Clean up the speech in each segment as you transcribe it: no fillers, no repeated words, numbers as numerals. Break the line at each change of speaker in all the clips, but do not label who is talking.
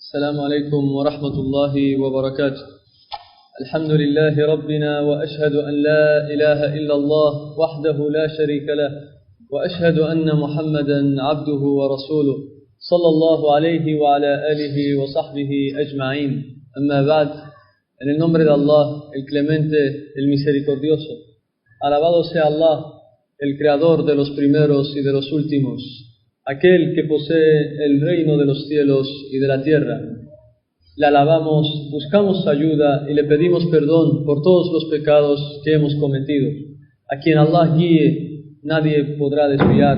السلام عليكم ورحمة الله وبركاته. الحمد لله ربنا وأشهد أن لا إله إلا الله وحده لا شريك له وأشهد أن محمدا عبده ورسوله صلى الله عليه وعلى آله وصحبه أجمعين. أما بعد. En el nombre de Allah, el clemente, el misericordioso. Alabado sea Allah, el creador de los primeros y de los últimos, aquel que posee el reino de los cielos y de la tierra. Le alabamos, buscamos ayuda y le pedimos perdón por todos los pecados que hemos cometido. A quien Allah guíe, nadie podrá desviar,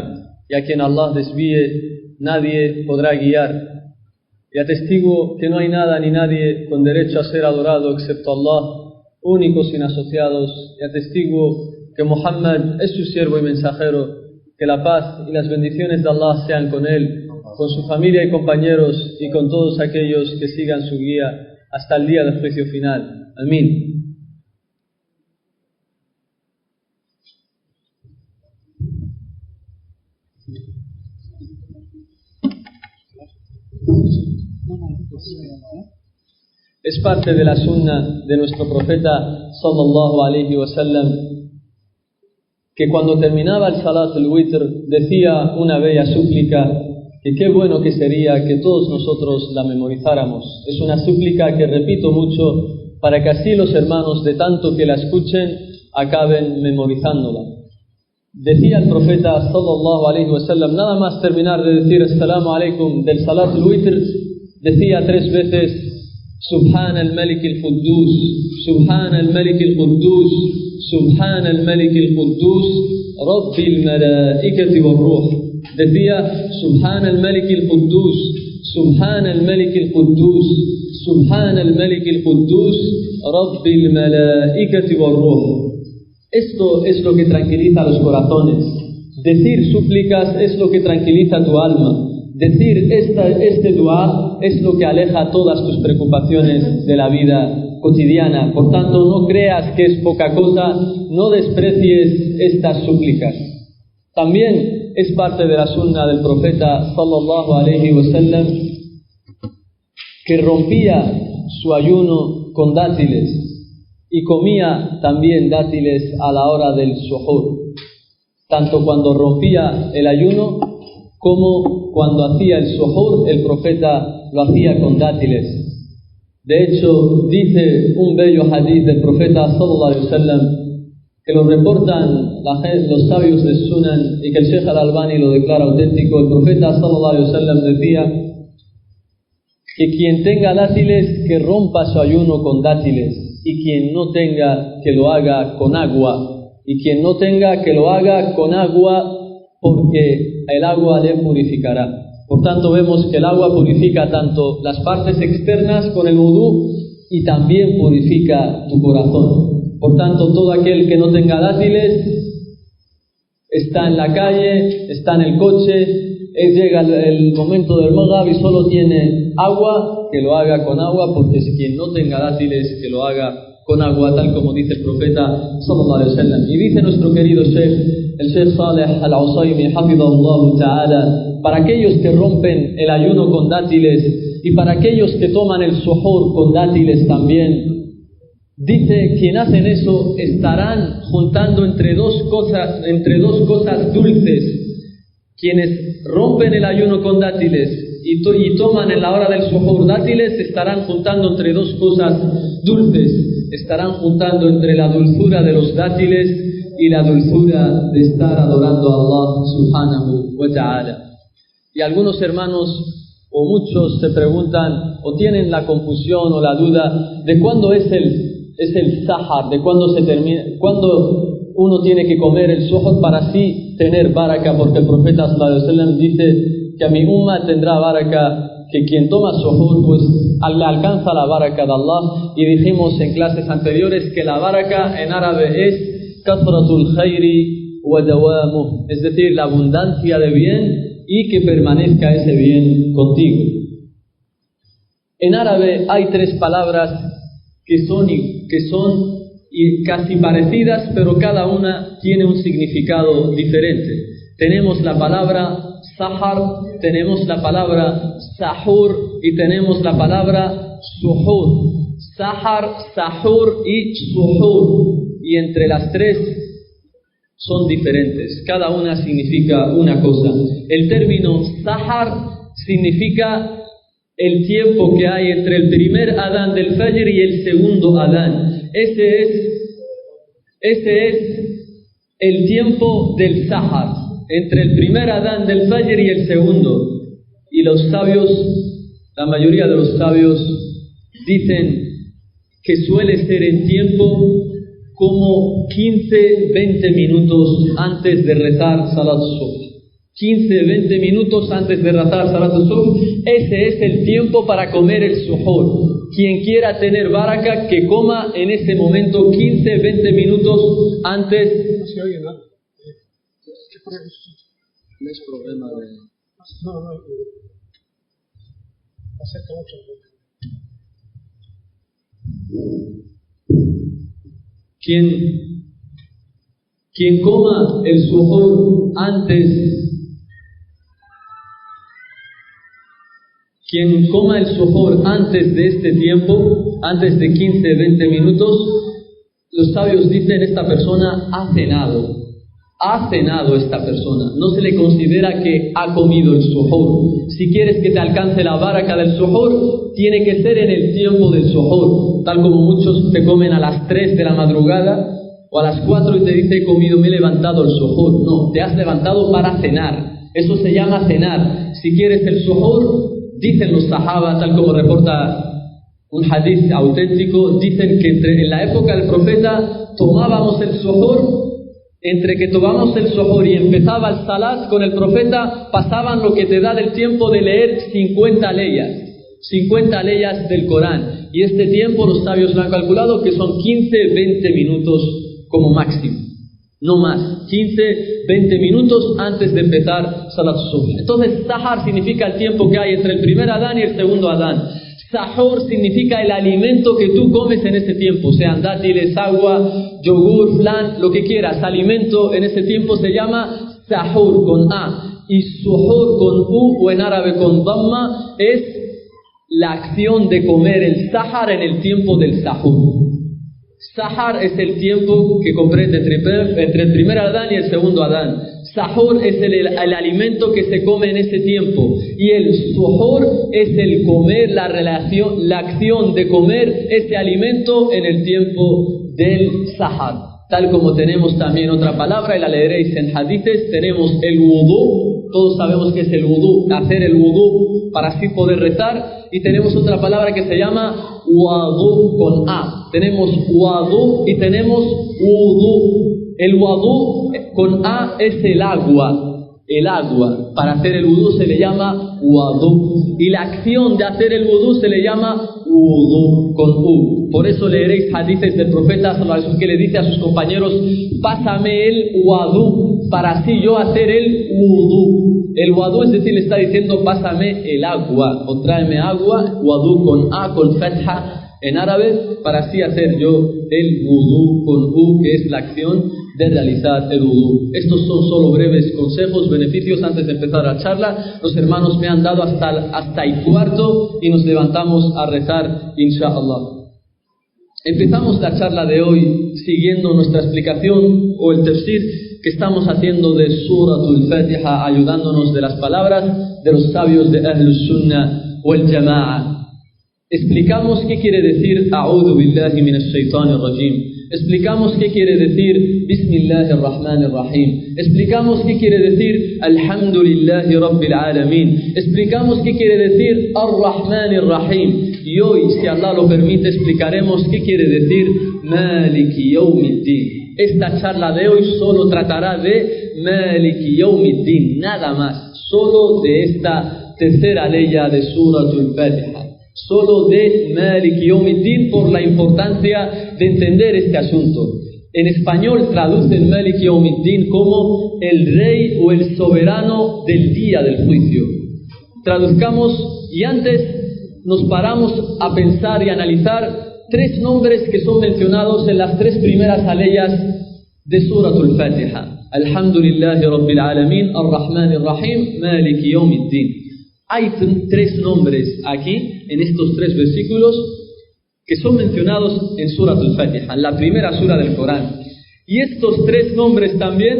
y a quien Allah desvíe, nadie podrá guiar. Y atestiguo que no hay nada ni nadie con derecho a ser adorado excepto Allah, único sin asociados, y atestiguo que Muhammad es su siervo y mensajero, que la paz y las bendiciones de Allah sean con él, con su familia y compañeros, y con todos aquellos que sigan su guía hasta el día del juicio final. Amén. Es parte de la sunna de nuestro profeta sallallahu alaihi wasallam que cuando terminaba el salat al-witr decía una bella súplica que qué bueno que sería que todos nosotros la memorizáramos. Es una súplica que repito mucho para que así los hermanos, de tanto que la escuchen, acaben memorizándola. Decía el profeta sallallahu alaihi wasallam, nada más terminar de decir assalamu alaikum del salat al-witr, decía 3 veces Subhan al-Malik al-Quddus, Subhan al-Malik al-Quddus, Subhan al-Malik al-Quddus, Rabbil Malaikati wal-Ruh. Decía Subhan al-Malik al-Quddus, Subhan al-Malik al-Quddus, Subhan al-Malik al-Quddus, Rabbil Malaikati wal-Ruh. Esto es lo que tranquiliza los corazones. Decir súplicas es lo que tranquiliza tu alma. Decir este dua es lo que aleja todas tus preocupaciones de la vida cotidiana. Por tanto, no creas que es poca cosa, no desprecies estas súplicas. También es parte de la sunna del profeta sallallahu alaihi wasallam que rompía su ayuno con dátiles y comía también dátiles a la hora del suhur, tanto cuando rompía el ayuno como cuando hacía el suhur. El profeta lo hacía con dátiles. De hecho, dice un bello hadith del profeta sallallahu alaihi wasallam que lo reportan los sabios de Sunan y que el Sheikh al-Albani lo declara auténtico. El profeta sallallahu alaihi wasallam decía que quien tenga dátiles que rompa su ayuno con dátiles, y quien no tenga que lo haga con agua, y quien no tenga que lo haga con agua, porque el agua le purificará. Por tanto, vemos que el agua purifica tanto las partes externas con el wudú y también purifica tu corazón. Por tanto, todo aquel que no tenga dátiles está en la calle, está en el coche, llega el momento del maghrib y solo tiene agua, que lo haga con agua, porque quien no tenga dátiles, que lo haga con agua, tal como dice el profeta sallallahu alaihi wasallam. Y dice nuestro querido Sheikh, el Sheikh Saleh al-Usaymi, hafidhahullah ta'ala, para aquellos que rompen el ayuno con dátiles y para aquellos que toman el suhur con dátiles también, dice, quien hacen eso estarán juntando entre dos cosas dulces. Quienes rompen el ayuno con dátiles y toman en la hora del suhur dátiles, estarán juntando entre dos cosas dulces. Estarán juntando entre la dulzura de los dátiles y la dulzura de estar adorando a Allah subhanahu wa ta'ala. Y algunos hermanos o muchos se preguntan o tienen la confusión o la duda de cuándo es el sahar, de cuándo se termina, cuándo uno tiene que comer el suhur para así tener baraka, porque el profeta sallallahu alaihi wasallam dice que a mi umma tendrá baraka, que quien toma suhur pues le alcanza la baraka de Allah. Y dijimos en clases anteriores que la baraka en árabe es kasratul khairi wa dawamuh, es decir, la abundancia de bien y que permanezca ese bien contigo. En árabe hay 3 palabras que son casi parecidas, pero cada una tiene un significado diferente. Tenemos la palabra sahar, tenemos la palabra sahur y tenemos la palabra suhur. Sahar, sahur y suhur. Y entre las tres son diferentes. Cada una significa una cosa. El término sahar significa el tiempo que hay entre el primer adán del fajr y el segundo adán. Ese es el tiempo del sahar, entre el primer adán del fajr y el segundo. Y los sabios, la mayoría de los sabios, dicen que suele ser el tiempo como 15-20 minutos antes de rezar Salat al-Subh. 15-20 minutos antes de rezar Salat al-Subh, ese es el tiempo para comer el suhur. Quien quiera tener baraka, que coma en ese momento 15-20 minutos antes.
No se oye nada.
No es problema de...
No. Acerca mucho.
Quien coma el suhur antes, quien coma el suhur antes de este tiempo, antes de 15-20 minutos, los sabios dicen, esta persona ha cenado esta persona. No se le considera que ha comido el suhur. Si quieres que te alcance la baraka del suhur, tiene que ser en el tiempo del suhur. Tal como muchos te comen a las 3 de la madrugada o a las 4 y te dice, he comido, me he levantado el suhur. No, te has levantado para cenar. Eso se llama cenar. Si quieres el suhur, dicen los sahaba, tal como reporta un hadith auténtico, dicen que en la época del profeta tomábamos el suhur. Entre que tomamos el suhur y empezaba el salat con el profeta, pasaban lo que te da del tiempo de leer 50 leyes del Corán. Y este tiempo los sabios lo han calculado que son 15-20 minutos como máximo. No más. 15-20 minutos antes de empezar Salat al-Subh. Entonces, sahar significa el tiempo que hay entre el primer adán y el segundo adán. Sahur significa el alimento que tú comes en ese tiempo, sean dátiles, agua, yogur, flan, lo que quieras. Alimento en ese tiempo se llama sahur con A, y suhur con U o en árabe con dhamma es la acción de comer el sahar en el tiempo del sahur. Sahar es el tiempo que comprende entre el primer adán y el segundo adán. Sahur es el alimento que se come en ese tiempo. Y el suhur es el comer, la acción de comer ese alimento en el tiempo del sahar. Tal como tenemos también otra palabra, y la leeréis en hadithes, tenemos el wudú. Todos sabemos que es el wudú, hacer el wudú para así poder rezar. Y tenemos otra palabra que se llama wadu con A. Tenemos wadu y tenemos wudú. El wadu con A es el agua. El agua. Para hacer el wudú se le llama wadu. Y la acción de hacer el wudú se le llama wudú con U. Por eso leeréis hadithes del profeta sallallahu alaihi wasallam que le dice a sus compañeros, pásame el wadu para así yo hacer el wudú. El wadu, es decir, le está diciendo pásame el agua o tráeme agua, wadu con A, con fatha en árabe, para así hacer yo el wudú con U, que es la acción de realizar el wudú. Estos son solo breves consejos, beneficios antes de empezar la charla. Los hermanos me han dado hasta el cuarto y nos levantamos a rezar, inshallah. Empezamos la charla de hoy siguiendo nuestra explicación o el tafsir que estamos haciendo de Suratul Fatiha, ayudándonos de las palabras de los sabios de Ahlus Sunnah wal Jama'a. Explicamos qué quiere decir A'udhu billahi minash shaitanir rajim. Explicamos qué quiere decir Bismillahir Rahmanir Rahim. Explicamos qué quiere decir Alhamdulillahi Rabbil Alamin. Explicamos qué quiere decir Ar-Rahmanir Rahim. Y hoy, si Allah lo permite, explicaremos qué quiere decir Maliki Yawmiddin. Esta charla de hoy solo tratará de Maliki Yawmiddin, nada más. Solo de esta tercera leya de Suratul Fatiha. Solo de Maliki Yawmiddin, por la importancia de entender este asunto. En español traducen Maliki Yawmiddin como el rey o el soberano del día del juicio. Traduzcamos, y antes nos paramos a pensar y analizar tres nombres que son mencionados en las tres primeras aleyas de Suratul Fatiha. Alhamdulillahi Rabbil Alamin, Ar-Rahman Ar-Rahim, Maliki Yawmiddin. Hay tres nombres aquí, en estos tres versículos, que son mencionados en Surat al-Fatiha, en la primera sura del Corán. Y estos tres nombres también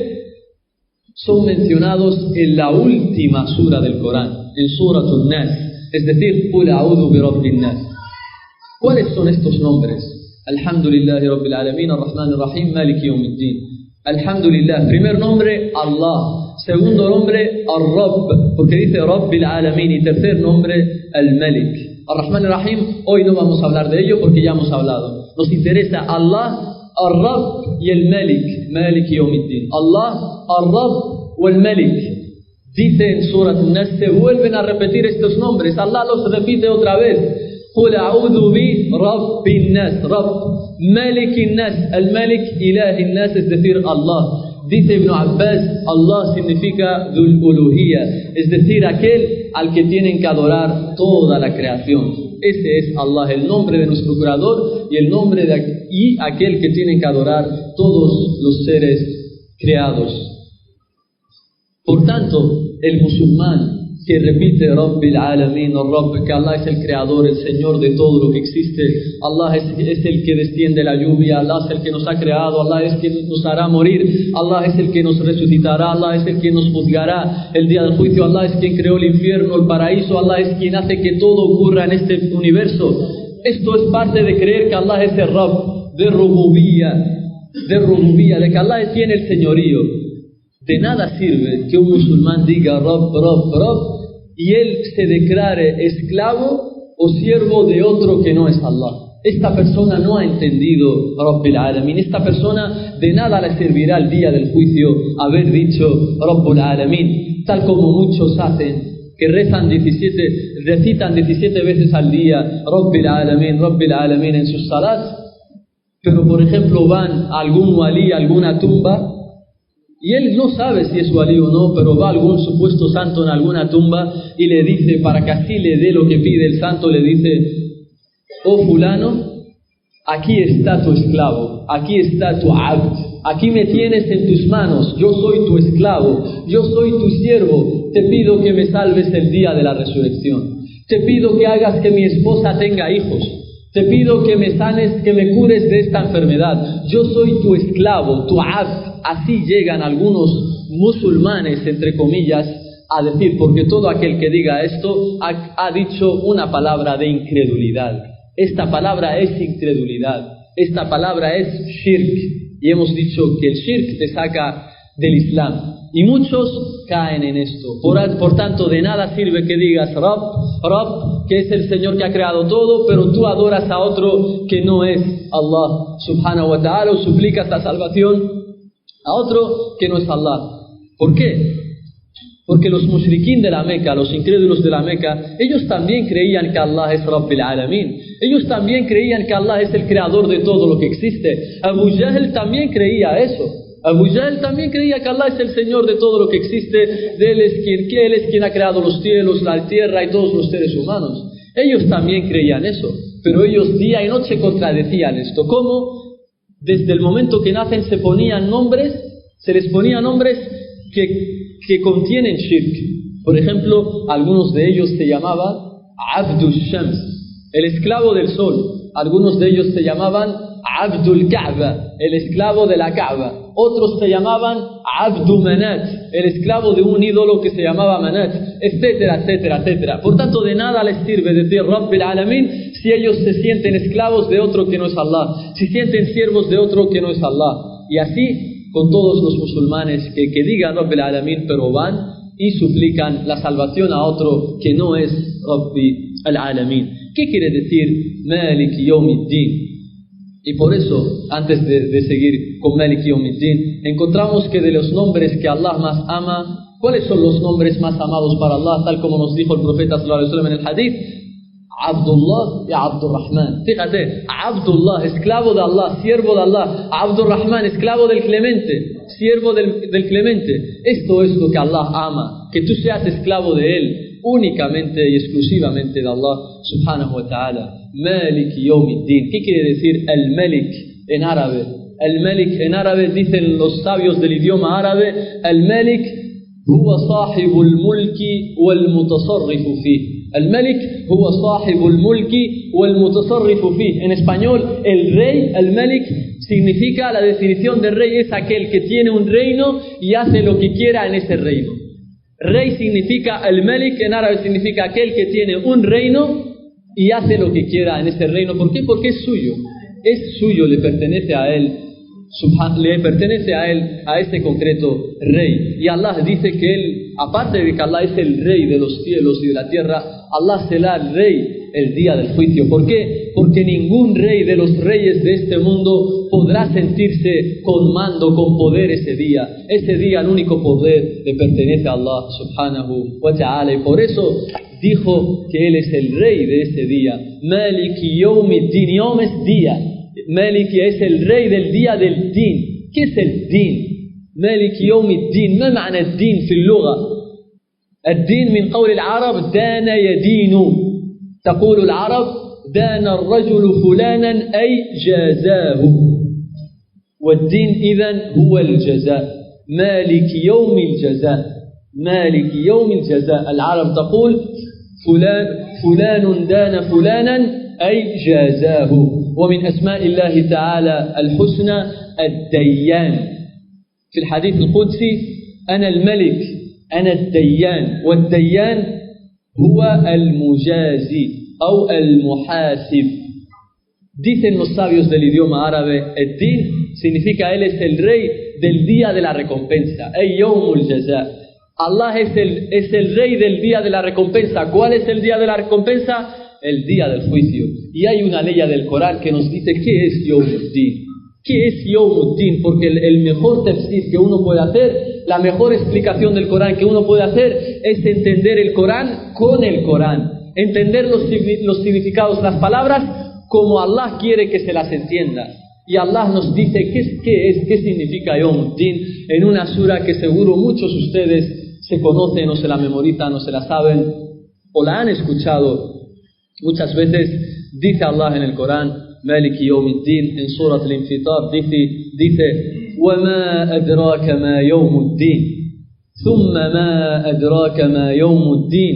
son mencionados en la última sura del Corán, en Surat al-Nas, es decir, Qul a'udhu bi Rabbin Nas. ¿Cuáles son estos nombres? Alhamdulillahi Rabbil Alamin, Ar-Rahman Ar-Rahim, Maliki Yawmiddin. Alhamdulillah, primer nombre, Allah. Segundo nombre, Ar-Rabb, porque dice Rabbil Alamin. Y tercer nombre, Al-Malik. Ar-Rahman Ar-Rahim, hoy no vamos a hablar de ello porque ya hemos hablado. Nos interesa Allah, Ar-Rabb y el Malik, Malik Yawmiddin. Allah, Ar-Rabb o el Malik. Dice en Surat An-Nas, se vuelven a repetir estos nombres. Allah los repite otra vez. Qul a'udhu bi Rabbin Nas, Rabb. Malikin Nas, al-Malik, Ilahin Nas, es decir, Allah. Dice Ibn Abbas, Allah significa Dhul Uluhiyya, es decir, aquel al que tienen que adorar toda la creación. Ese es Allah, el nombre de nuestro Creador y el nombre y aquel que tienen que adorar todos los seres creados. Por tanto, el musulmán que repite Rabbil Alamin, Rabb, que Allah es el creador, el Señor de todo lo que existe, Allah es el que desciende la lluvia, Allah es el que nos ha creado, Allah es quien nos hará morir, Allah es el que nos resucitará, Allah es el que nos juzgará el día del juicio, Allah es quien creó el infierno, el paraíso, Allah es quien hace que todo ocurra en este universo. Esto es parte de creer que Allah es el Rabb, de Rububiyya, de que Allah es quien el señorío. De nada sirve que un musulmán diga Rabb, Rabb, Rabb y él se declare esclavo o siervo de otro que no es Allah. Esta persona no ha entendido Rabbil Alamin. Esta persona de nada le servirá el día del juicio haber dicho Rabbul Alamin, tal como muchos hacen, que recitan 17 veces al día Rabbil Alamin en sus salats, pero por ejemplo van a algún walí, a alguna tumba, y él no sabe si es walí o no, pero va a algún supuesto santo en alguna tumba y le dice, para que así le dé lo que pide el santo, le dice: oh fulano, aquí está tu esclavo, aquí está tu abd, aquí me tienes en tus manos, yo soy tu esclavo, yo soy tu siervo, te pido que me salves el día de la resurrección, te pido que hagas que mi esposa tenga hijos, te pido que me sanes, que me cures de esta enfermedad, yo soy tu esclavo, tu abd. Así llegan algunos musulmanes, entre comillas, a decir, porque todo aquel que diga esto ha dicho una palabra de incredulidad. Esta palabra es incredulidad, esta palabra es shirk, y hemos dicho que el shirk te saca del Islam, y muchos caen en esto. Por tanto, de nada sirve que digas Rabb, que es el Señor que ha creado todo, pero tú adoras a otro que no es Allah subhanahu wa ta'ala, o suplicas la salvación a otro que no es Allah. ¿Por qué? Porque los mushriquín de la Meca, los incrédulos de la Meca, ellos también creían que Allah es Rabbil Alamin. Ellos también creían que Allah es el creador de todo lo que existe. Abu Jahl también creía eso. Abu Jahl también creía que Allah es el Señor de todo lo que existe, que Él es quien ha creado los cielos, la tierra y todos los seres humanos. Ellos también creían eso, pero ellos día y noche contradecían esto. ¿Cómo? Desde el momento que nacen se les ponían nombres que contienen shirk. Por ejemplo, algunos de ellos se llamaban Abdul Shams, el esclavo del sol. Algunos de ellos se llamaban Abdul Kaaba, el esclavo de la Kaaba. Otros se llamaban Abdu Manat, el esclavo de un ídolo que se llamaba Manat, etcétera, etcétera, etcétera. Por tanto, de nada les sirve decir Rabbil Alamin si ellos se sienten esclavos de otro que no es Allah, si sienten siervos de otro que no es Allah. Y así con todos los musulmanes que digan Rabbil Alamin, pero van y suplican la salvación a otro que no es Rabbil Alamin. ¿Qué quiere decir Malik Yawmiddin? Y por eso, antes de seguir con Malik Yawmiddin, encontramos que de los nombres que Allah más ama, ¿cuáles son los nombres más amados para Allah? Tal como nos dijo el profeta sallallahu alaihi wasallam en el hadith: Abdullah y Abdurrahman. Fíjate, Abdullah, esclavo de Allah, siervo de Allah; Abdurrahman, esclavo del Clemente, siervo del Clemente. Esto es lo que Allah ama, que tú seas esclavo de Él, únicamente y exclusivamente de Allah subhanahu wa ta'ala. Malik Yawmiddin. ¿Qué quiere decir el Malik en árabe? Al-Malik en árabe, dicen los sabios del idioma árabe, Al-Malik huwa sahibul mulki wal mutasarrifu fih. Al-Malik huwa sahibul mulki wal mutasarrifu fih. En español, el rey, Al-Malik, significa, la definición de rey es aquel que tiene un reino y hace lo que quiera en ese reino. Rey significa, Al-Malik en árabe significa aquel que tiene un reino y hace lo que quiera en ese reino. ¿Por qué? Porque es suyo. Es suyo, le pertenece a él. Le pertenece a él, a ese concreto rey. Y Allah dice que él, aparte de que Allah es el rey de los cielos y de la tierra, Allah será el rey el día del juicio. ¿Por qué? Porque ningún rey de los reyes de este mundo podrá sentirse con mando, con poder ese día. Ese día el único poder le pertenece a Allah subhanahu wa ta'ala. Y por eso dijo que él es el rey de ese día. Maliki yawmiddin, yawm es día. Maliki es el rey del día del din. ¿Qué es el din? Maliki yawmiddin. ما معنى الدين في اللغة؟ الدين من قول العرب دان يدين. تقول العرب دان الرجل فلانا أي جازاه. والدين إذن هو الجزاء. مالك يوم الجزاء. مالك يوم الجزاء. العرب تقول فلان دان فلانا أي جازاه. ومن أسماء الله تعالى الحسنى الديان. في الحديث القدسي أنا الملك أنا الديان. والديان هو المجازي أو المحاسب. Dicen los sabios del idioma árabe, el din significa él es el rey del día de la recompensa. Ey yawmul jaza. Allah es el rey del día de la recompensa. ¿Cuál es el día de la recompensa? El día del juicio. Y hay una ley del Corán que nos dice qué es Yawmuddin. ¿Qué es Yawmuddin? Porque el mejor tafsir que uno puede hacer, la mejor explicación del Corán que uno puede hacer es entender el Corán con el Corán. Entender los significados, las palabras como Allah quiere que se las entienda. Y Allah nos dice qué significa Yawmuddin en una sura que seguro muchos de ustedes se conocen o se la memorizan o se la saben o la han escuchado. Muchas veces dice Allah en el Corán, Maliki Yawmiddin, en Surat al-Infitar, dice, وَمَا أَدْرَاكَ مَا يَوْمُ الدِّينِ ثُمَّ مَا أَدْرَاكَ مَا يَوْمُ الدِّينِ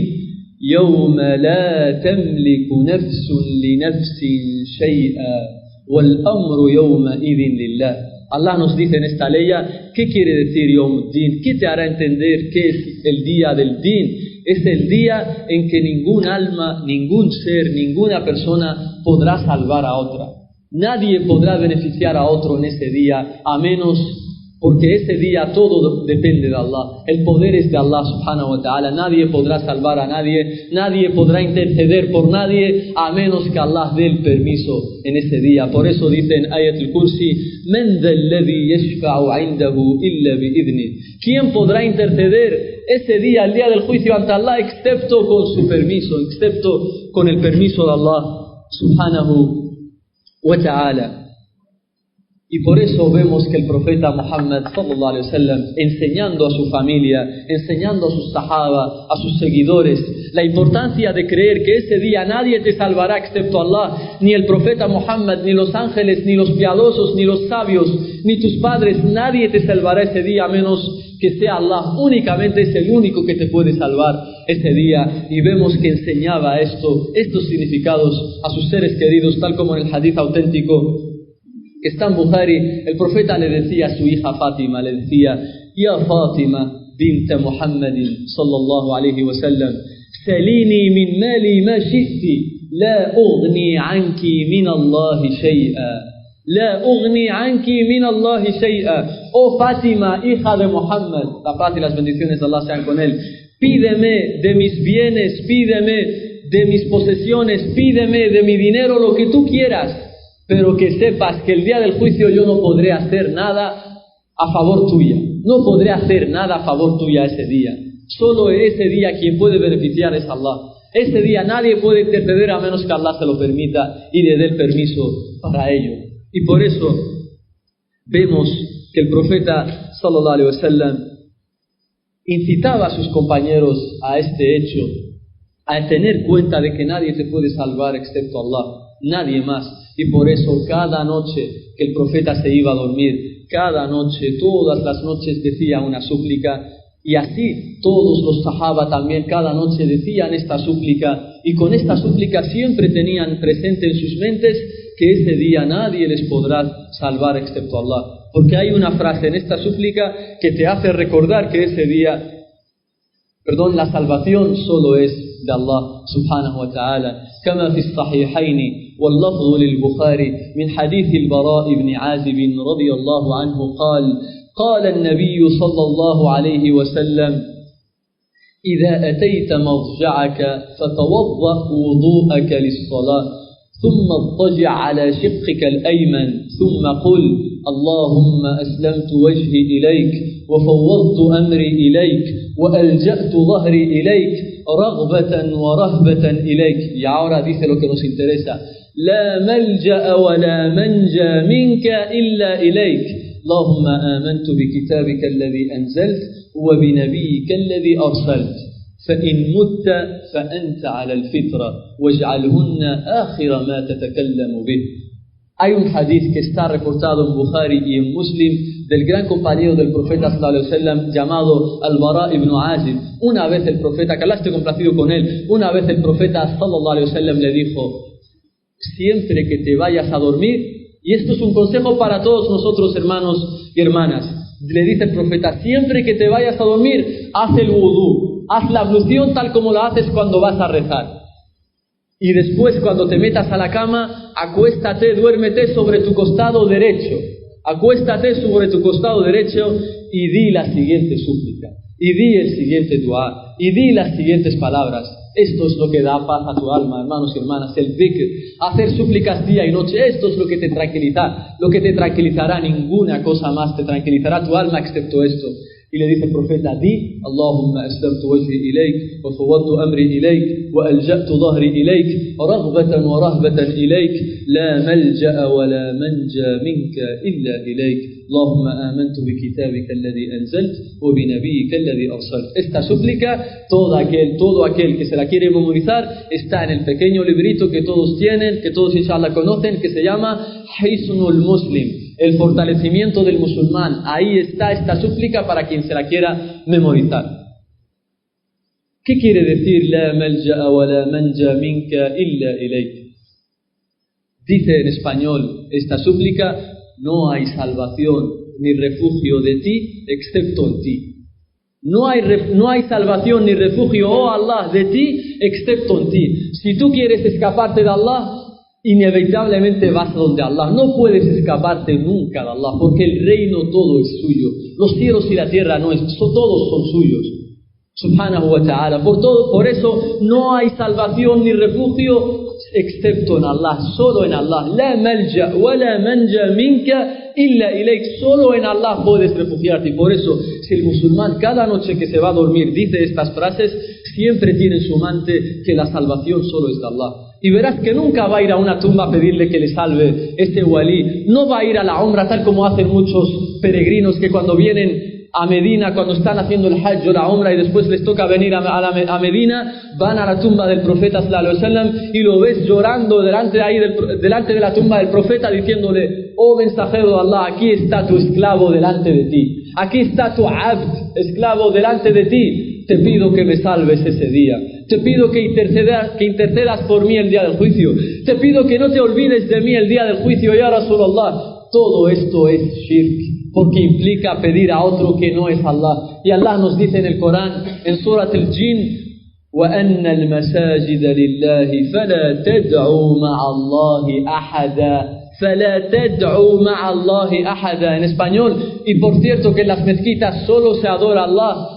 يَوْمَ لَا تَمْلِكُ نَفْسٌ لِنَفْسٍ شَيْئًا وَالْأَمْرُ يَوْمَئِذٍ لِلَّهِ. Allah nos dice en esta ley, ¿qué quiere decir Yawmuddin? ¿Qué te hará entender qué es el día del din? Es el día en que ningún alma, ningún ser, ninguna persona podrá salvar a otra. Nadie podrá beneficiar a otro en ese día, a menos porque ese día todo depende de Allah. El poder es de Allah subhanahu wa ta'ala. Nadie podrá salvar a nadie, nadie podrá interceder por nadie, a menos que Allah dé el permiso en ese día. Por eso dice en Ayat al-Kursi, مَنْ ذَا الَّذِي يَشْفَعُ عِنْدَهُ إِلَّا بِإِذْنِهِ. ¿Quién podrá interceder ese día, el día del juicio ante Allah, excepto con su permiso, excepto con el permiso de Allah subhanahu wa ta'ala? Y por eso vemos que el profeta Muhammad sallallahu alaihi wasallam, enseñando a su familia, enseñando a sus sahaba, a sus seguidores, la importancia de creer que ese día nadie te salvará excepto Allah, ni el profeta Muhammad, ni los ángeles, ni los piadosos, ni los sabios, ni tus padres, nadie te salvará ese día a menos que sea Allah. Únicamente es el único que te puede salvar ese día. Y vemos que enseñaba estos significados a sus seres queridos, tal como en el hadith auténtico que está en Bukhari. El profeta le decía a su hija Fátima, le decía, Ya Fátima bint Muhammadin sallallahu alayhi wa sallam, salini min mali ma shi'ti, la ughni anki min Allahi shay'a. La ughni anki min Allahi shay'a. Oh Fátima, hija de Muhammad, la paz y las bendiciones de Allah sean con él, pídeme de mis bienes, pídeme de mis posesiones, pídeme de mi dinero lo que tú quieras, pero que sepas que el día del juicio yo no podré hacer nada a favor tuya. No podré hacer nada a favor tuya ese día. Solo ese día quien puede beneficiar es Allah. Ese día nadie puede interceder a menos que Allah se lo permita y le dé el permiso para ello. Y por eso vemos que el profeta sallallahu alaihi wasallam incitaba a sus compañeros a este hecho a tener cuenta de que nadie te puede salvar excepto Allah, nadie más. Y por eso cada noche que el profeta se iba a dormir, cada noche, todas las noches decía una súplica, y así todos los sahaba también cada noche decían esta súplica, y con esta súplica siempre tenían presente en sus mentes que ese día nadie les podrá salvar excepto Allah. Porque hay una frase en esta súplica que te hace recordar que ese día, la salvación solo es de Allah subhanahu wa ta'ala. كما في الصحيحين واللفظ للبخاري من حديث البراء بن عازب رضي الله عنه قال النبي صلى الله عليه وسلم إذا أتيت مضجعك فتوضأ وضوءك للصلاة ثم اضطجع على شقك الأيمن ثم قل اللهم أسلمت وجهي إليك وفوضت أمري إليك وألجأت ظهري إليك رغبة ورهبة إليك. Y ahora dice lo que nos interesa. لا ملجأ ولا منجى منك إلا إليك. اللهم آمنت بكتابك الذي أنزلت وبنبيك الذي أرسلت فإن مت فأنت على الفطرة واجعلهن آخر ما تتكلم به. Hay un hadith que está reportado en Bukhari y en Muslim del gran compañero del profeta sallallahu alaihi wasallam llamado Al-Bara ibn Azib. Una vez el profeta, que Allah esté complacido con él, una vez el profeta sallallahu alaihi wasallam le dijo: siempre que te vayas a dormir, y esto es un consejo para todos nosotros hermanos y hermanas, le dice el profeta, siempre que te vayas a dormir, haz el wudú, haz la ablución tal como la haces cuando vas a rezar. Y después, cuando te metas a la cama, acuéstate, duérmete sobre tu costado derecho. Acuéstate sobre tu costado derecho y di la siguiente súplica. Y di el siguiente dua. Y di las siguientes palabras. Esto es lo que da paz a tu alma, hermanos y hermanas. El dhikr, hacer súplicas día y noche. Esto es lo que te tranquiliza. Lo que te tranquilizará, ninguna cosa más te tranquilizará tu alma excepto esto. Y le dice el profeta, di, Allahumma aslamtu wajhi ilayk, wa fawwadtu amri ilayk, wa alja'tu dhahri ilayk, raghbatan wa rahbatan ilayk, la malja'a wa la manja minka illa ilayk. Allahumma amantu bi kitabika alladhi anzalt, wa bi nabiyyika alladhi arsalt. Esta súplica, todo aquel que se la quiere memorizar, está en el pequeño librito que todos tienen, que todos inshallah conocen, que se llama Hisnul Muslim. El fortalecimiento del musulmán. Ahí está esta súplica para quien se la quiera memorizar. ¿Qué quiere decir la malja'a wa la manja minka illa ilayk? Dice en español esta súplica: no hay salvación ni refugio de ti excepto en ti. No hay salvación ni refugio, oh Allah, de ti excepto en ti. Si tú quieres escaparte de Allah, inevitablemente vas a donde Allah. No puedes escaparte nunca de Allah, porque el reino todo es suyo. Los cielos y la tierra todos son suyos. Subhanahu wa ta'ala. Por eso no hay salvación ni refugio excepto en Allah, solo en Allah. La malja wa la manja minka illa ilayk. Solo en Allah puedes refugiarte. Y por eso, si el musulmán cada noche que se va a dormir dice estas frases, siempre tiene en su mente que la salvación solo es de Allah. Y verás que nunca va a ir a una tumba a pedirle que le salve ese walí. No va a ir a la umra tal como hacen muchos peregrinos que cuando vienen a Medina, cuando están haciendo el hajj o la umra y después les toca venir a Medina, van a la tumba del profeta sallallahu alaihi wasallam y lo ves llorando delante de la tumba del profeta diciéndole: oh mensajero de Allah, aquí está tu esclavo delante de ti. Aquí está tu abd, esclavo delante de ti. Te pido que me salves ese día. Te pido que intercedas por mí el día del juicio. Te pido que no te olvides de mí el día del juicio, ya Rasulullah. Todo esto es shirk, porque implica pedir a otro que no es Allah. Y Allah nos dice en el Corán, en Surat al-Jin: وَأَنَّ الْمَسَاجِدَ لِلَّهِ فَلَا تَدْعُوا مَعَ اللَّهِ أَحَدًا. فَلَا تَدْعُوا مَعَ اللَّهِ أَحَدًا. En español, y por cierto que en las mezquitas solo se adora a Allah.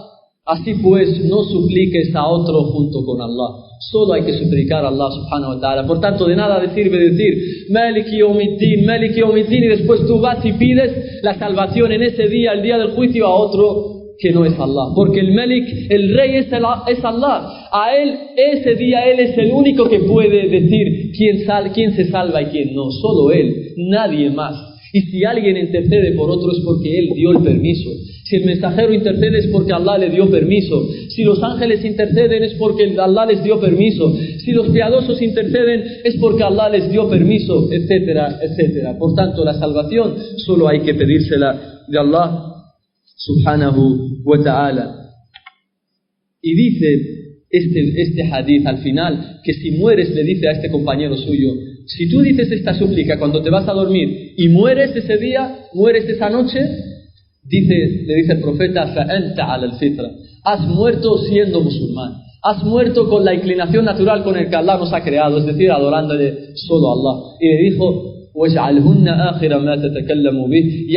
Así pues, no supliques a otro junto con Allah. Solo hay que suplicar a Allah subhanahu wa ta'ala. Por tanto, de nada sirve decir Maliki Yawmiddin, y después tú vas y pides la salvación en ese día, el día del juicio, a otro que no es Allah. Porque el Malik, el rey es Allah. A él, ese día, él es el único que puede decir quién se salva y quién no. Solo él, nadie más. Y si alguien intercede por otro es porque él dio el permiso. Si el mensajero intercede es porque Allah le dio permiso. Si los ángeles interceden es porque Allah les dio permiso. Si los piadosos interceden es porque Allah les dio permiso, etcétera, etcétera. Por tanto, la salvación solo hay que pedírsela de Allah subhanahu wa ta'ala. Y dice este hadith al final, que si mueres, le dice a este compañero suyo, si tú dices esta súplica cuando te vas a dormir y mueres ese día, mueres esa noche, le dice el profeta, فَأَنْتَ عَلَى الْفِطْرَةِ, has muerto siendo musulmán, has muerto con la inclinación natural con el que Allah nos ha creado, es decir, adorándole solo a Allah. Y le dijo, وَاجْعَلْهُنَّ آخِرَ مَا تَتَكَلَّمُ بِهِ, y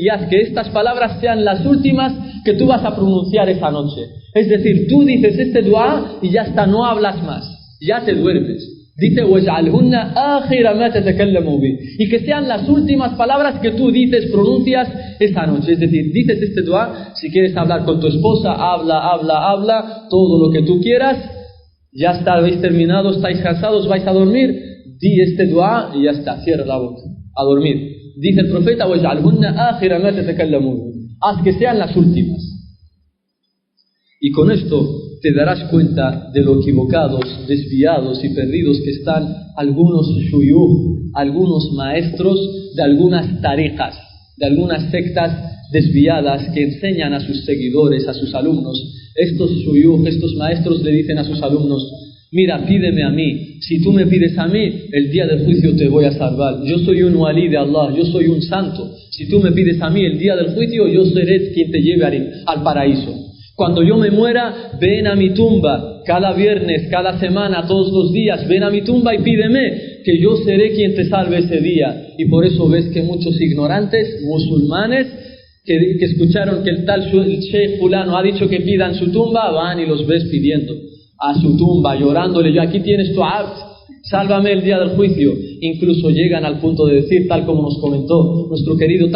haz que estas palabras sean las últimas que tú vas a pronunciar esa noche. Es decir, tú dices este dua y ya está, no hablas más, ya te duermes. Dice, وَاجْعَلْهُنَّ آخِرَ مَا تَتَكَلَّمُ بِهِ, y que sean las últimas palabras que tú dices, pronuncias esa noche. Es decir, dices este dua, si quieres hablar con tu esposa, habla, todo lo que tú quieras, ya está, habéis terminado, estáis cansados, vais a dormir, di este dua y ya está, cierra la boca, a dormir. Dice el profeta, وَاجْعَلْهُنَّ آخِرَ مَا تَتَكَلَّمُ بِهِ, haz que sean las últimas. Y con esto te darás cuenta de lo equivocados, desviados y perdidos que están algunos shuyukh, algunos maestros de algunas tariqas, de algunas sectas desviadas que enseñan a sus seguidores, a sus alumnos. Estos shuyukh, estos maestros le dicen a sus alumnos, mira, pídeme a mí, si tú me pides a mí, el día del juicio te voy a salvar. Yo soy un walí de Allah, yo soy un santo. Si tú me pides a mí el día del juicio, yo seré quien te lleve al paraíso. Cuando yo me muera, ven a mi tumba, cada viernes, cada semana, todos los días, ven a mi tumba y pídeme, que yo seré quien te salve ese día. Y por eso ves que muchos ignorantes, musulmanes, que escucharon que el Sheikh fulano ha dicho que pidan su tumba, van y los ves pidiendo a su tumba, llorándole, yo aquí tienes tu abd, sálvame el día del juicio. Incluso llegan al punto de decir, tal como comentó nuestro querido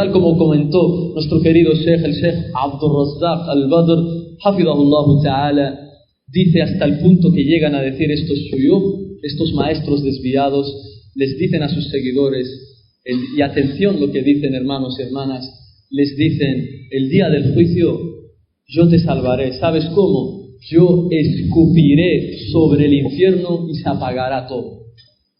Sheikh, el Sheikh Abdul Razzaq al-Badr, hafidahullahu ta'ala, dice hasta el punto que llegan a decir estos shuyukh, estos maestros desviados, les dicen a sus seguidores, y atención lo que dicen hermanos y hermanas, les dicen, el día del juicio yo te salvaré, ¿sabes cómo? Yo escupiré sobre el infierno y se apagará todo.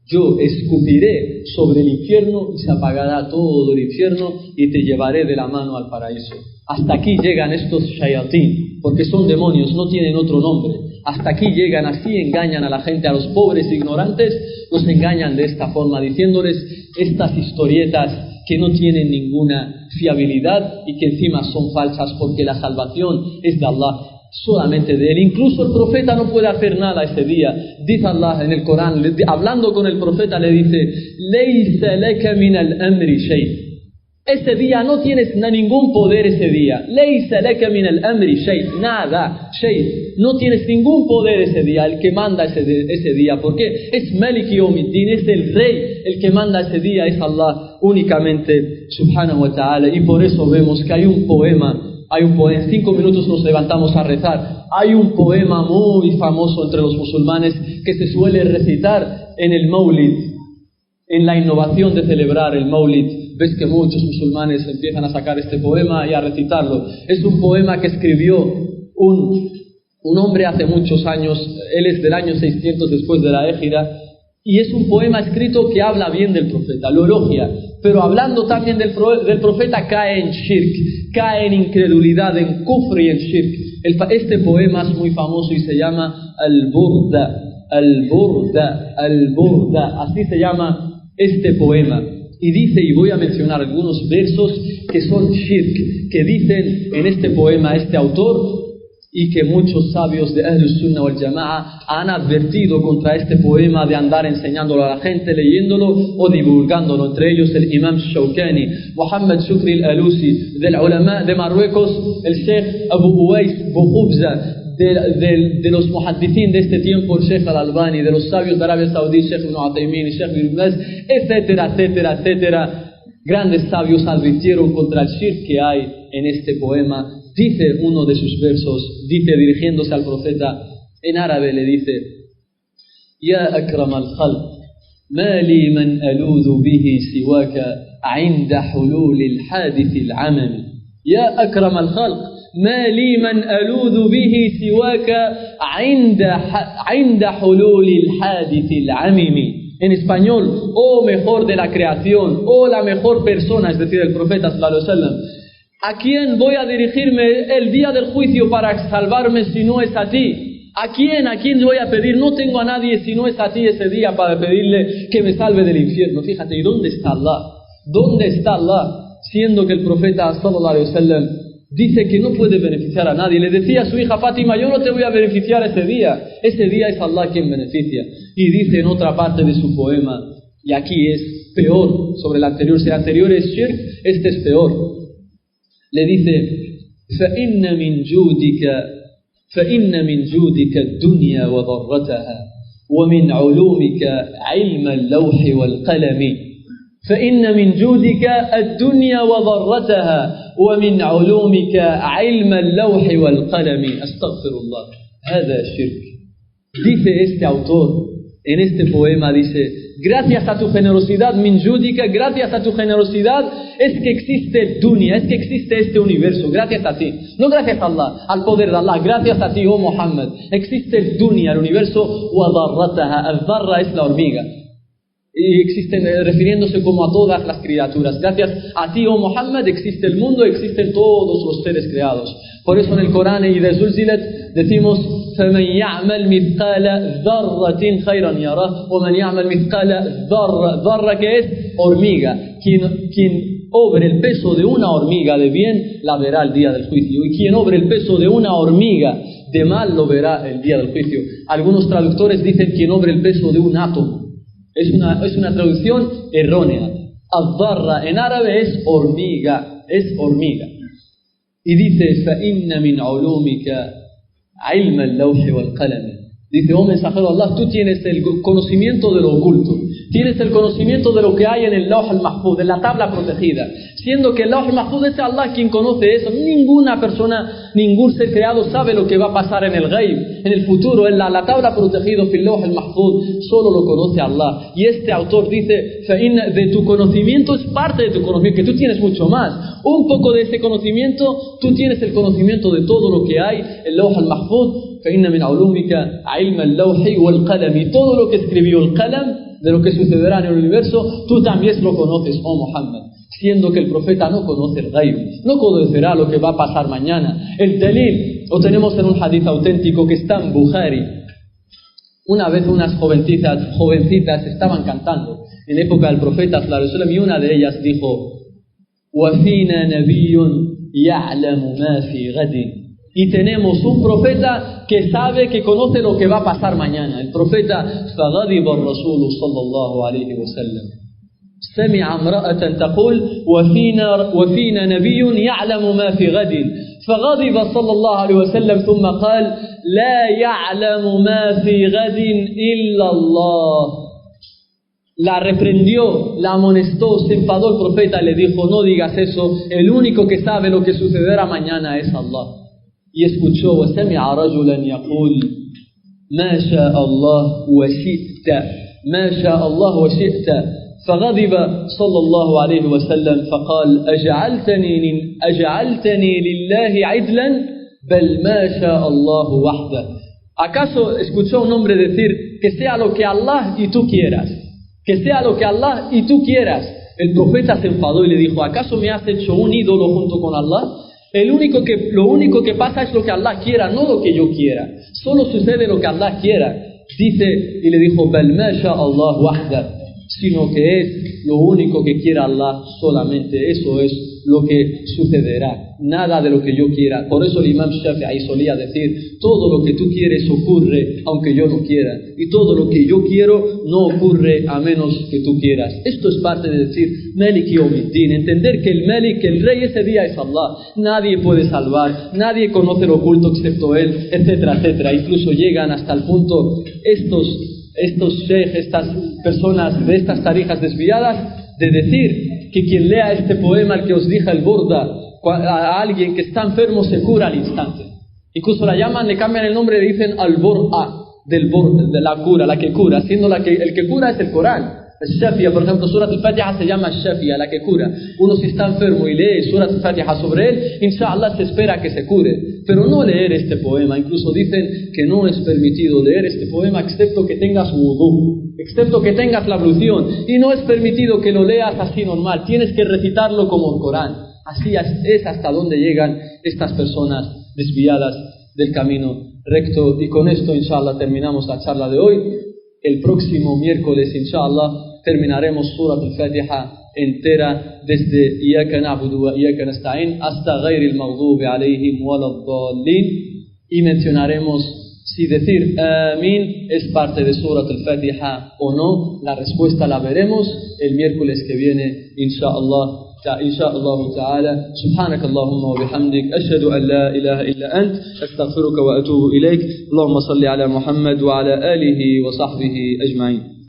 Yo escupiré sobre el infierno y se apagará todo el infierno y te llevaré de la mano al paraíso. Hasta aquí llegan estos shayatín, porque son demonios, no tienen otro nombre. Hasta aquí llegan, así engañan a la gente, a los pobres ignorantes, los engañan de esta forma, diciéndoles estas historietas que no tienen ninguna fiabilidad y que encima son falsas, porque la salvación es de Allah, solamente de Él. Incluso el profeta no puede hacer nada ese día. Dice Allah en el Corán, hablando con el profeta, le dice, لَيْسَ لَكَ مِنَ الْأَمْرِ شَيْءٍ. Ese día no tienes ningún poder ese día. لَيْسَ لَكَ مِنَ الْأَمْرِ شَيْءٍ. Nada, shay. No tienes ningún poder ese día. El que manda ese día, ¿porque? Es Malik Yawmiddin, es el rey. El que manda ese día es Allah únicamente, subhanahu wa ta'ala. Y por eso vemos que hay un poema, en 5 minutos nos levantamos a rezar. Hay un poema muy famoso entre los musulmanes que se suele recitar en el Maulid, en la innovación de celebrar el Maulid. Ves que muchos musulmanes empiezan a sacar este poema y a recitarlo. Es un poema que escribió un hombre hace muchos años. Él es del año 600 después de la Égira, y es un poema escrito que habla bien del profeta, lo elogia, pero hablando también del profeta cae en shirk, cae en incredulidad, en kufr y en shirk. Este poema es muy famoso y se llama Al-Burda, así se llama este poema. Y dice, y voy a mencionar algunos versos que son shirk, que dicen en este poema este autor, y que muchos sabios de Ahlus Sunnah wal Jama'a han advertido contra este poema de andar enseñándolo a la gente, leyéndolo o divulgándolo. Entre ellos el Imam Shawkani, Muhammad Shukri al-Alusi, del ulama de Marruecos, el Sheikh Abu Uwais Bukhubza, de los muhaddithin de este tiempo, el Sheikh al-Albani, de los sabios de Arabia Saudí, Sheikh Ibn Uthaymeen, Sheikh Ibn Baz, etcétera, etcétera, etcétera. Grandes sabios advirtieron contra el shirk que hay en este poema. Dice uno de sus versos, dice dirigiéndose al profeta, en árabe le dice, Ya akram al-khalq, ma li man aludhu bihi siwaka, عند حلول الحادث العممي يا أكرم الخلق ما لي من ألوذ به سواك عند حلول الحادث العممي. En español, oh mejor de la creación, oh la mejor persona, es decir, el profeta sallallahu alaihi wasallam, ¿a quién voy a dirigirme el día del juicio para salvarme si no es a ti? ¿A quién voy a pedir? No tengo a nadie si no es a ti ese día para pedirle que me salve del infierno. Fíjate, ¿y dónde está Allah? ¿Dónde está Allah? Siendo que el profeta sallallahu alaihi wasallam dice que no puede beneficiar a nadie. Le decía a su hija Fátima, yo no te voy a beneficiar ese día es Allah quien beneficia. Y dice en otra parte de su poema, y aquí es peor sobre el anterior, si el anterior es shirk, este es peor. Le dice, فَإِنَّ مِنْ جُودِكَ الدُّنْيَا وَضَرَّتَهَا وَمِنْ عُلُومِكَ عِلْمَ اللَّوْحِ وَالْقَلَمِ فإن من جودك الدنيا وضرتها ومن علومك علم اللوح والقلم. أستغفر الله. هذا الشرك. Dice este autor en este poema, dice, gracias a tu generosidad, min judika, gracias a tu generosidad es que existe el dunya, es que existe este universo, gracias a ti, no gracias a Allah, al poder de Allah, gracias a ti, oh Muhammad, existe el dunya, el universo, wa darrataha, al-darra es la hormiga. Y existen, refiriéndose como a todas las criaturas. Gracias a ti, oh Muhammad, existe el mundo, existen todos los seres creados. Por eso en el Corán y de Zulzilat decimos فَمَنْ يَعْمَلْ مِثْقَالَ ذَرَّةٍ خَيْرًا يَرَهُ وَمَنْ يَعْمَلْ مِثْقَالَ ذَرَّةٍ, que es hormiga. Quien obre el peso de una hormiga de bien, la verá el día del juicio. Y quien obre el peso de una hormiga de mal, lo verá el día del juicio. Algunos traductores dicen quien obre el peso de un átomo. Es una traducción errónea. Al-Dharra en árabe es hormiga, Y dice, فَإِنَّ مِنْ عُلُومِكَ عِلْمَ اللَّوْحِ وَالْقَلَمِ. Dice, oh mensajero de Allah, tú tienes el conocimiento de lo oculto, tienes el conocimiento de lo que hay en el Lawh al-Mahfuz, en la tabla protegida. Siendo que el Lawh al-Mahfuz es Allah quien conoce eso. Ninguna persona, ningún ser creado sabe lo que va a pasar en el Ghaib, en el futuro, en la tabla protegida, fil Lawh al-Mahfuz, solo lo conoce Allah. Y este autor dice, de tu conocimiento es parte de tu conocimiento, que tú tienes mucho más. Un poco de ese conocimiento, tú tienes el conocimiento de todo lo que hay en el Lawh al-Mahfuz. فإن من علومك علم اللوح والقلم. Todo lo que escribió el Qalam, de lo que sucederá en el universo, tú también lo conoces, oh Muhammad. Siendo que el profeta no conoce el Ghaib, no conocerá lo que va a pasar mañana. El dalil lo tenemos en un hadith auténtico que está en Bukhari. Una vez unas jovencitas estaban cantando en época del profeta sallallahu alaihi wasallam, y una de ellas dijo: وَفِينَا نَبِيٌّ يَعْلَمُ مَا فِي غَدٍ. Y tenemos un profeta que sabe, que conoce lo que va a pasar mañana. El profeta فغضب الرسول صلى الله عليه وسلم سمع امرأة تقول وفينا نبي يعلم ما في غد فغضب صلى الله عليه وسلم ثم قال لا يعلم ما في غد إلا الله. La reprendió, la amonestó, se enfadó el profeta y le dijo: no digas eso, el único que sabe lo que sucederá mañana es Allah. Y escuchó, وَسَمِعَ رَجُلًا يَقُولُ مَا شَاءَ اللَّهُ وَشِئْتَ مَا شَاءَ اللَّهُ وَشِئْتَ فغضب صلى الله عليه وسلم فقال أجعلتني لله عدلا بل ما شاء الله وحده. ¿Acaso escuchó un hombre decir que sea lo que Allah y tú quieras? Que sea lo que Allah y tú quieras. El profeta se enfadó y le dijo: ¿acaso me has hecho un ídolo junto con Allah? Lo único que pasa es lo que Allah quiera, no lo que yo quiera. Solo sucede lo que Allah quiera. Dice, y le dijo: بل ما شاء الله وحده, sino que es lo único que quiera Allah solamente. Eso es lo que sucederá, nada de lo que yo quiera. Por eso el Imam Shafi'i solía decir: todo lo que tú quieres ocurre aunque yo no quiera, y todo lo que yo quiero no ocurre a menos que tú quieras. Esto es parte de decir Malik Yawmiddin, entender que el Malik, que el rey ese día es Allah. Nadie puede salvar, nadie conoce lo oculto excepto él, etcétera, etcétera. Incluso llegan hasta el punto estos sheikh, estas personas de estas tarijas desviadas, de decir que quien lea este poema, el que os dije, el Burda, a alguien que está enfermo se cura al instante. Incluso le cambian el nombre y le dicen al-Bur'a, de la cura, la que cura, siendo el que cura es el Corán. Shafia, por ejemplo, Surat al-Fatiha se llama Shafia, la que cura. Uno si está enfermo y lee Surat al-Fatiha sobre él, inshallah se espera que se cure. Pero no leer este poema, incluso dicen que no es permitido leer este poema excepto que tengas wudú, excepto que tengas la ablución. Y no es permitido que lo leas así normal, tienes que recitarlo como el Corán. Así es hasta donde llegan estas personas desviadas del camino recto. Y con esto inshallah terminamos la charla de hoy. El próximo miércoles inshallah terminaremos Surat al-Fatiha entera desde Iyaka na'budu wa Iyaka nasta'in hasta Ghayril maghdubi alayhim waladdallin, y mencionaremos si decir Amin es parte de Surat al-Fatiha o no. La respuesta la veremos el miércoles que viene inshallah ta'ala. Subhanak Allahumma wa bihamdik ashhadu an la ilaha illa ant astaghfiruka wa atubu ilayk. Allahumma salli ala Muhammad wa ala alihi wa sahbihi ajma'in.